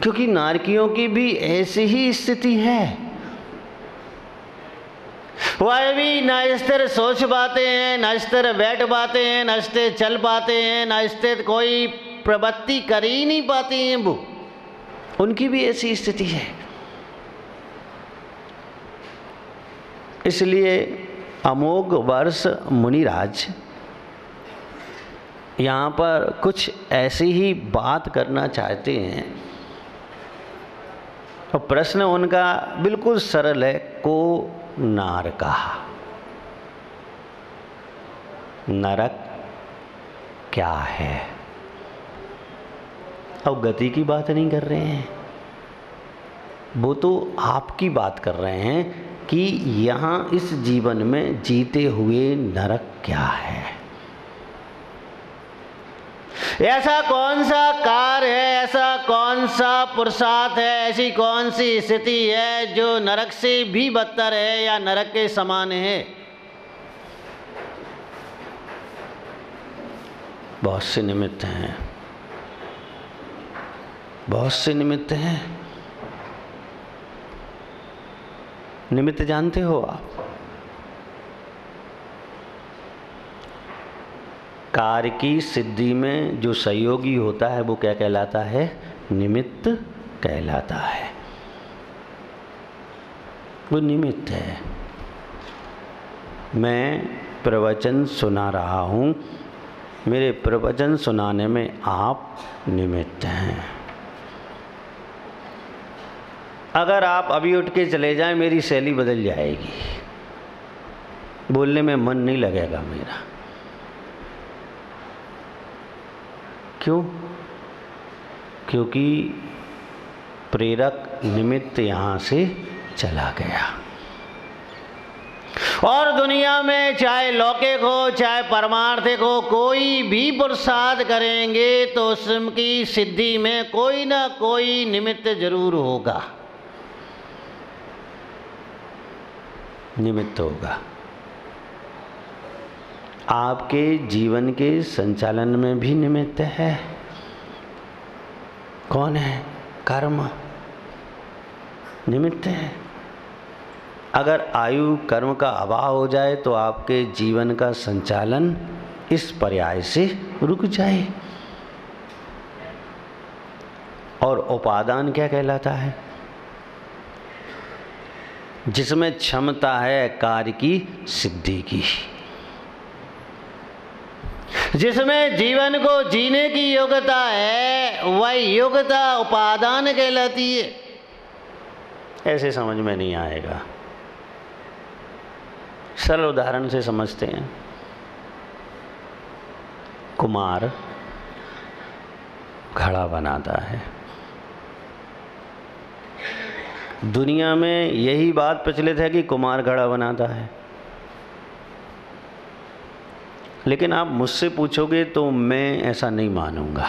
क्योंकि नारकियों की भी ऐसी ही स्थिति है। वह भी न स्थिर सोच पाते हैं, न स्थिर बैठ पाते हैं, न स्थिर चल पाते हैं, न स्थिर कोई प्रवृत्ति कर ही नहीं पाती हैं। वो उनकी भी ऐसी स्थिति है। इसलिए अमोघ वर्ष मुनिराज यहाँ पर कुछ ऐसी ही बात करना चाहते हैं। और प्रश्न उनका बिल्कुल सरल है, को नारका, नरक क्या है। अब गति की बात नहीं कर रहे हैं, वो तो आपकी बात कर रहे हैं कि यहाँ इस जीवन में जीते हुए नरक क्या है। ऐसा कौन सा कार्य है, ऐसा कौन सा पुरुषार्थ है, ऐसी कौन सी स्थिति है जो नरक से भी बदतर है या नरक के समान है। बहुत से निमित्त हैं, बहुत से निमित्त हैं। निमित्त जानते हो आप? कार्य की सिद्धि में जो सहयोगी होता है वो क्या कहलाता है? निमित्त कहलाता है। वो निमित्त है। मैं प्रवचन सुना रहा हूँ, मेरे प्रवचन सुनाने में आप निमित्त हैं। अगर आप अभी उठ के चले जाएं, मेरी शैली बदल जाएगी, बोलने में मन नहीं लगेगा मेरा। क्यों? क्योंकि प्रेरक निमित्त यहाँ से चला गया। और दुनिया में चाहे लौकिक हो चाहे परमार्थिक हो, कोई भी पुरुषार्थ करेंगे तो उसकी सिद्धि में कोई ना कोई निमित्त जरूर होगा, निमित्त होगा। आपके जीवन के संचालन में भी निमित्त है। कौन है? कर्म निमित्त है। अगर आयु कर्म का अभाव हो जाए तो आपके जीवन का संचालन इस पर्याय से रुक जाए। और उपादान क्या कहलाता है? जिसमें क्षमता है कार्य की सिद्धि की, जिसमें जीवन को जीने की योग्यता है, वह योग्यता उपादान कहलाती है। ऐसे समझ में नहीं आएगा, सरल उदाहरण से समझते हैं। कुम्हार घड़ा बनाता है। दुनिया में यही बात प्रचलित है कि कुम्हार घड़ा बनाता है, लेकिन आप मुझसे पूछोगे तो मैं ऐसा नहीं मानूंगा।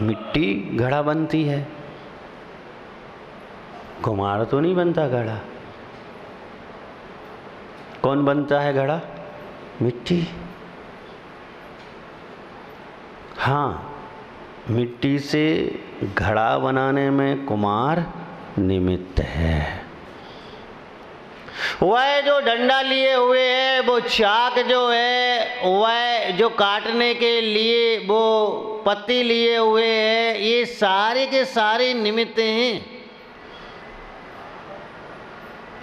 मिट्टी घड़ा बनती है, कुम्हार तो नहीं बनता घड़ा। कौन बनता है घड़ा? मिट्टी। हाँ, मिट्टी से घड़ा बनाने में कुम्हार निमित्त है। वह जो डंडा लिए हुए है, वो चाक जो है, वह जो काटने के लिए वो पत्ती लिए हुए है, ये सारे के सारे निमित्त हैं।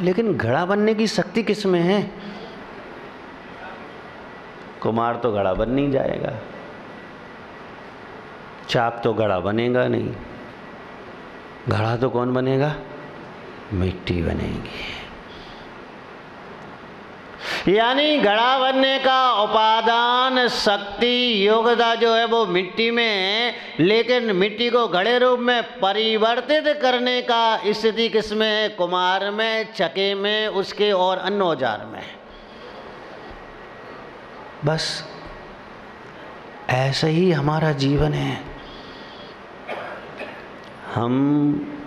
लेकिन घड़ा बनने की शक्ति किस में है? कुम्हार तो घड़ा बन नहीं जाएगा, चाक तो घड़ा बनेगा नहीं, घड़ा तो कौन बनेगा? मिट्टी बनेगी। यानी घड़ा बनने का उपादान शक्ति योग्यता जो है वो मिट्टी में है, लेकिन मिट्टी को घड़े रूप में परिवर्तित करने का स्थिति किसमें है? कुम्हार में, चके में, उसके और अन्य औजार में। बस ऐसा ही हमारा जीवन है। हम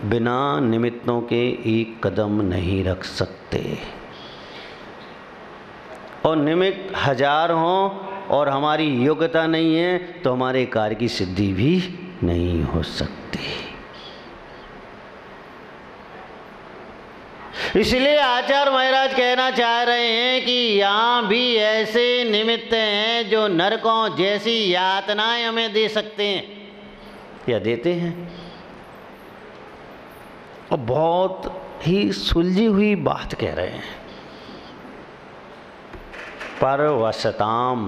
बिना निमित्तों के एक कदम नहीं रख सकते। और निमित्त हजार हों और हमारी योग्यता नहीं है तो हमारे कार्य की सिद्धि भी नहीं हो सकती। इसलिए आचार्य महाराज कहना चाह रहे हैं कि यहाँ भी ऐसे निमित्त हैं जो नरकों जैसी यातनाएं हमें दे सकते हैं या देते हैं। और बहुत ही सुलझी हुई बात कह रहे हैं। परवशताम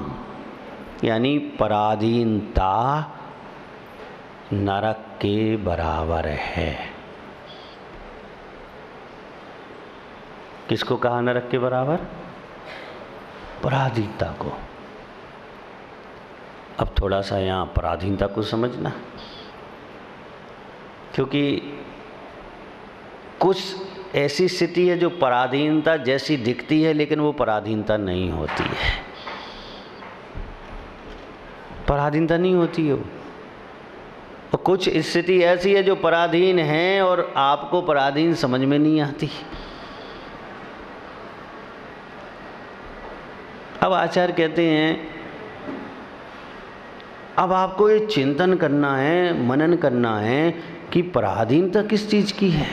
यानी पराधीनता नरक के बराबर है। किसको कहा नरक के बराबर? पराधीनता को। अब थोड़ा सा यहाँ पराधीनता को समझना, क्योंकि कुछ ऐसी स्थिति है जो पराधीनता जैसी दिखती है लेकिन वो पराधीनता नहीं होती है। पराधीनता नहीं होती है वो। और कुछ स्थिति ऐसी है जो पराधीन है और आपको पराधीन समझ में नहीं आती। अब आचार्य कहते हैं अब आपको ये चिंतन करना है, मनन करना है कि पराधीनता किस चीज की है।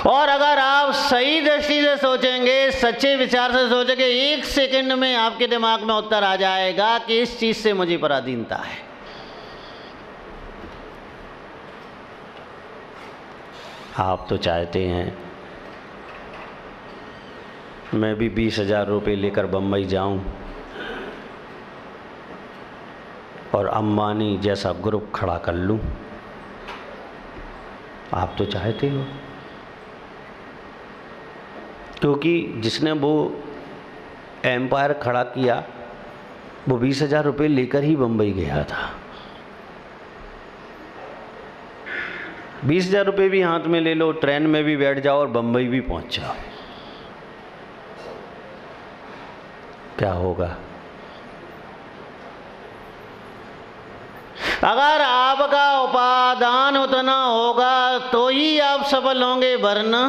और अगर आप सही दृष्टि से सोचेंगे, सच्चे विचार से सोचेंगे, 1 सेकंड में आपके दिमाग में उत्तर आ जाएगा कि इस चीज से मुझे पराधीनता है। आप तो चाहते हैं मैं भी 20,000 रुपये लेकर बम्बई जाऊं और अंबानी जैसा ग्रुप खड़ा कर लूं। आप तो चाहते हो, क्योंकि जिसने वो एम्पायर खड़ा किया वो 20,000 रुपये लेकर ही बम्बई गया था। 20,000 रुपये भी हाथ में ले लो, ट्रेन में भी बैठ जाओ और बम्बई भी पहुंच जाओ, क्या होगा? अगर आपका उपादान उतना होगा तो ही आप सफल होंगे, वरना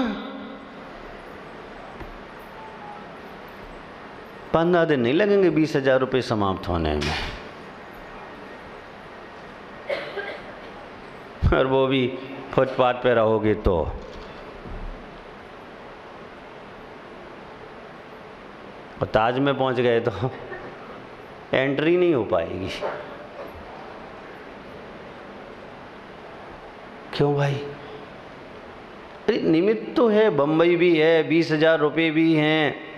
15 दिन नहीं लगेंगे 20,000 रुपये समाप्त होने में। और वो भी फुटपाथ पे रहोगे तो। और ताज में पहुंच गए तो एंट्री नहीं हो पाएगी। क्यों भाई? अरे निमित्त तो है, बम्बई भी है, 20,000 रुपये भी हैं,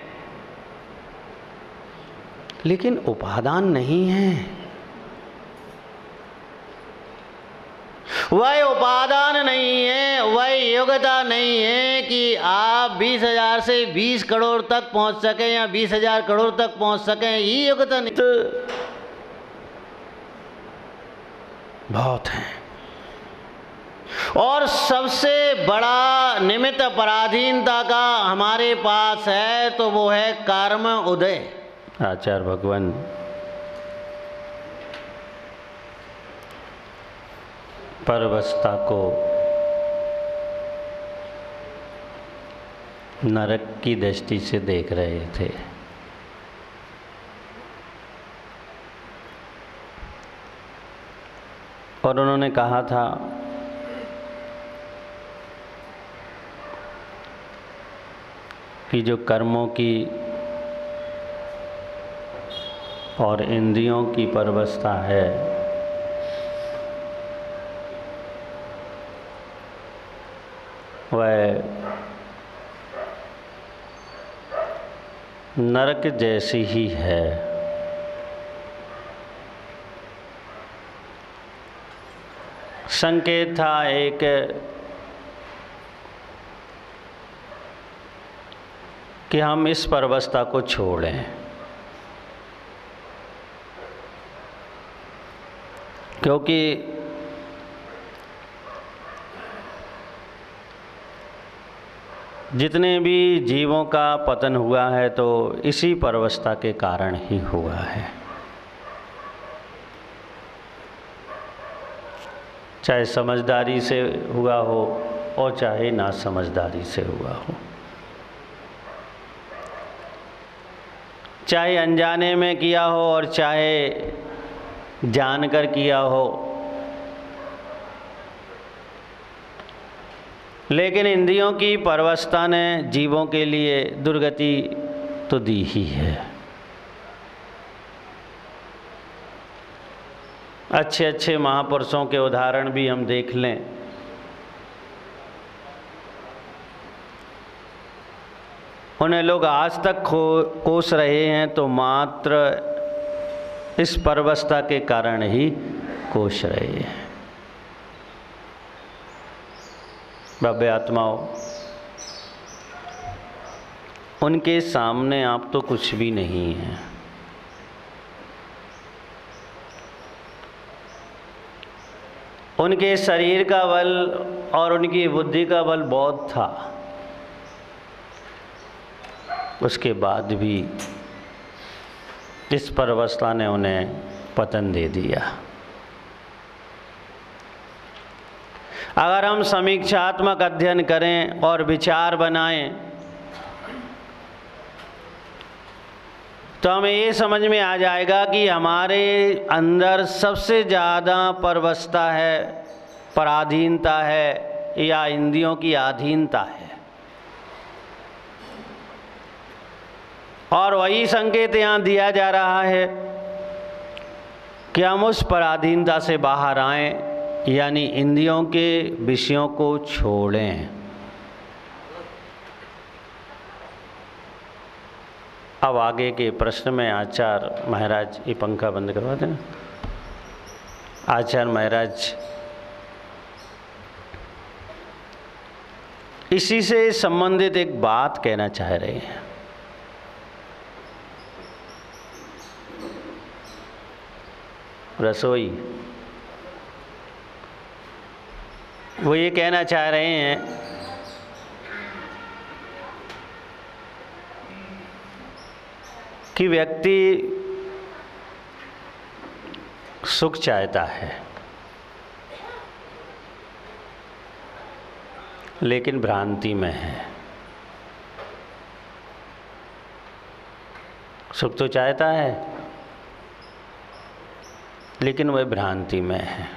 लेकिन उपादान नहीं है। वह उपादान नहीं है, वह योग्यता नहीं है कि आप 20,000 से 20 करोड़ तक पहुंच सकें या 20,000 करोड़ तक पहुंच सकें। ये योग्यता नहीं तो बहुत है। और सबसे बड़ा निमित्त पराधीनता का हमारे पास है तो वो है कर्म उदय। आचार्य भगवान परवस्था को नरक की दृष्टि से देख रहे थे। और उन्होंने कहा था कि जो कर्मों की और इंद्रियों की परवस्था है वह नरक जैसी ही है। संकेत था एक कि हम इस परवस्था को छोड़ें, क्योंकि जितने भी जीवों का पतन हुआ है तो इसी परवस्था के कारण ही हुआ है। चाहे समझदारी से हुआ हो और चाहे ना समझदारी से हुआ हो, चाहे अनजाने में किया हो और चाहे जानकर किया हो, लेकिन इंद्रियों की परवशता ने जीवों के लिए दुर्गति तो दी ही है। अच्छे अच्छे महापुरुषों के उदाहरण भी हम देख लें। उन्हें लोग आज तक कोस रहे हैं तो मात्र इस परवशता के कारण ही कोस रहे हैं। भव्य आत्माओं, उनके सामने आप तो कुछ भी नहीं हैं। उनके शरीर का बल और उनकी बुद्धि का बल बहुत था, उसके बाद भी इस परवशता ने उन्हें पतन दे दिया। अगर हम समीक्षात्मक अध्ययन करें और विचार बनाएं तो हमें ये समझ में आ जाएगा कि हमारे अंदर सबसे ज़्यादा परवशता है, पराधीनता है या इंद्रियों की अधीनता है। और वही संकेत यहाँ दिया जा रहा है कि हम उस पराधीनता से बाहर आएं, यानी इंद्रियों के विषयों को छोड़ें। अब आगे के प्रश्न में आचार्य महाराज, ये पंखा बंद करवा देना। आचार्य महाराज इसी से संबंधित एक बात कहना चाह रहे हैं। रसोई, वो ये कहना चाह रहे हैं कि व्यक्ति सुख चाहता है लेकिन भ्रांति में है। सुख तो चाहता है लेकिन वह भ्रांति में है।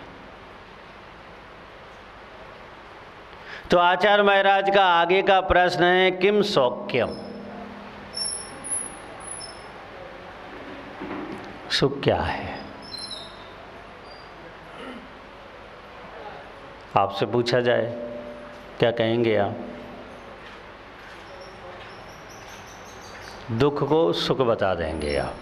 तो आचार्य महाराज का आगे का प्रश्न है, किम सौख्यम, सुख क्या है? आपसे पूछा जाए क्या कहेंगे आप? दुख को सुख बता देंगे आप।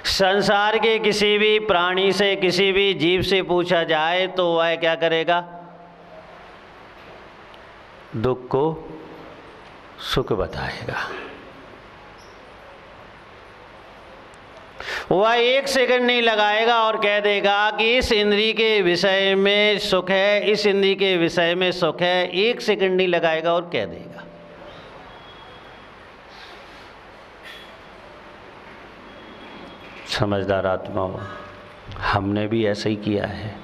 संसार के किसी भी प्राणी से, किसी भी जीव से पूछा जाए तो वह क्या करेगा? दुख को सुख बताएगा। वह एक सेकंड नहीं लगाएगा और कह देगा कि इस इंद्री के विषय में सुख है, इस इंद्री के विषय में सुख है। एक सेकंड नहीं लगाएगा और कह देगा। समझदार आत्माओं, हमने भी ऐसा ही किया है।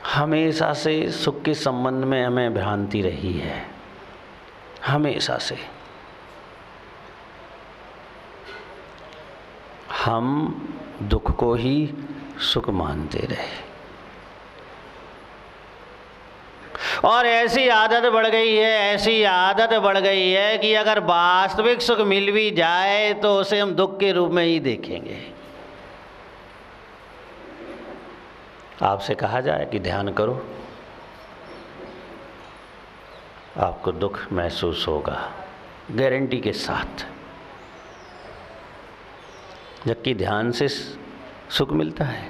हमेशा से सुख के संबंध में हमें भ्रांति रही है, हमेशा से। हम दुख को ही सुख मानते रहे और ऐसी आदत बढ़ गई है, ऐसी आदत बढ़ गई है कि अगर वास्तविक सुख मिल भी जाए तो उसे हम दुख के रूप में ही देखेंगे। आपसे कहा जाए कि ध्यान करो, आपको दुख महसूस होगा गारंटी के साथ, जबकि ध्यान से सुख मिलता है।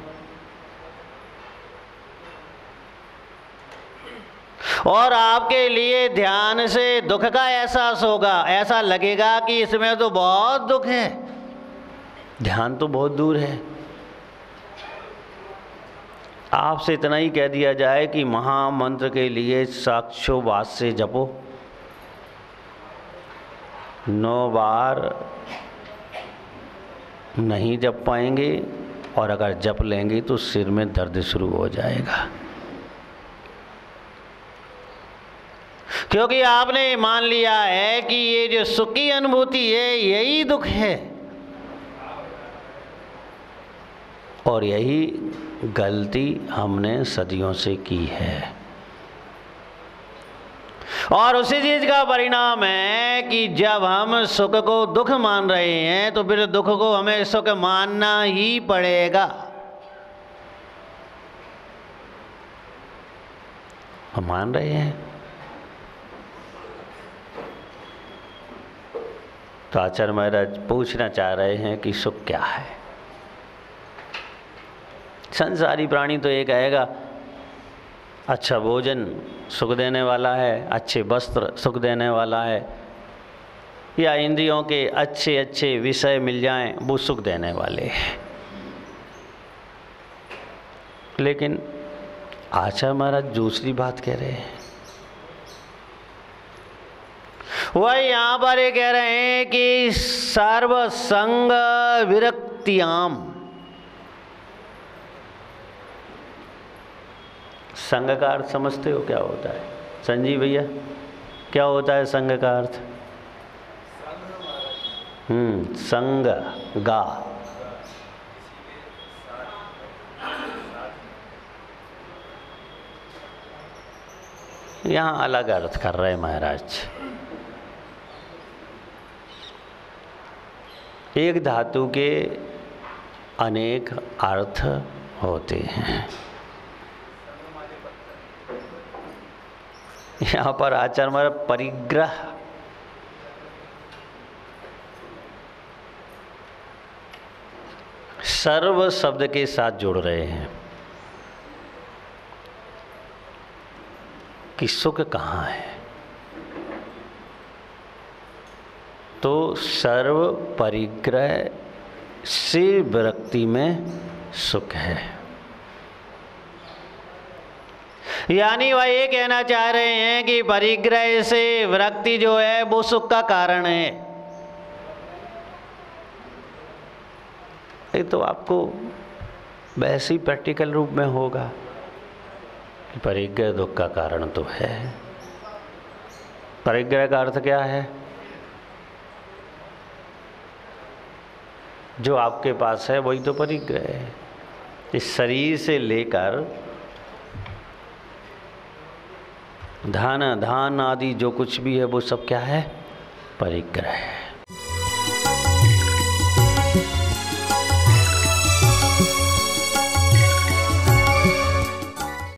और आपके लिए ध्यान से दुख का एहसास होगा, ऐसा लगेगा कि इसमें तो बहुत दुख है, ध्यान तो बहुत दूर है। आपसे इतना ही कह दिया जाए कि महामंत्र के लिए साक्षोवाद से जपो, 9 बार नहीं जप पाएंगे और अगर जप लेंगे तो सिर में दर्द शुरू हो जाएगा। क्योंकि आपने मान लिया है कि ये जो सुख की अनुभूति है यही दुख है, और यही गलती हमने सदियों से की है। और उसी चीज का परिणाम है कि जब हम सुख को दुख मान रहे हैं तो फिर दुख को हमें सुख मानना ही पड़ेगा। हम मान रहे हैं तो आचार्य महाराज पूछना चाह रहे हैं कि सुख क्या है। संसारी प्राणी तो ये कहेगा अच्छा भोजन सुख देने वाला है, अच्छे वस्त्र सुख देने वाला है, या इंद्रियों के अच्छे अच्छे विषय मिल जाएं वो सुख देने वाले हैं। लेकिन आचार्य महाराज दूसरी बात कह रहे हैं। वह यहाँ पर ये कह रहे हैं कि सर्वसंग विरक्तियाम। संग का अर्थ समझते हो क्या होता है संजीव भैया? क्या होता है संग का अर्थ? संग गा, यहाँ अलग अर्थ कर रहे महाराज। एक धातु के अनेक अर्थ होते हैं। यहाँ पर आचार्य महाराज परिग्रह सर्व शब्द के साथ जोड़ रहे हैं कि सुख कहाँ है। तो सर्व परिग्रह से विरक्ति में सुख है। यानी वह ये कहना चाह रहे हैं कि परिग्रह से विरक्ति जो है वो सुख का कारण है। ये तो आपको वैसे ही प्रैक्टिकल रूप में होगा कि परिग्रह दुख का कारण तो है। परिग्रह का अर्थ क्या है? जो आपके पास है वही तो परिग्रह है। इस शरीर से लेकर धन धान आदि जो कुछ भी है वो सब क्या है? परिग्रह है।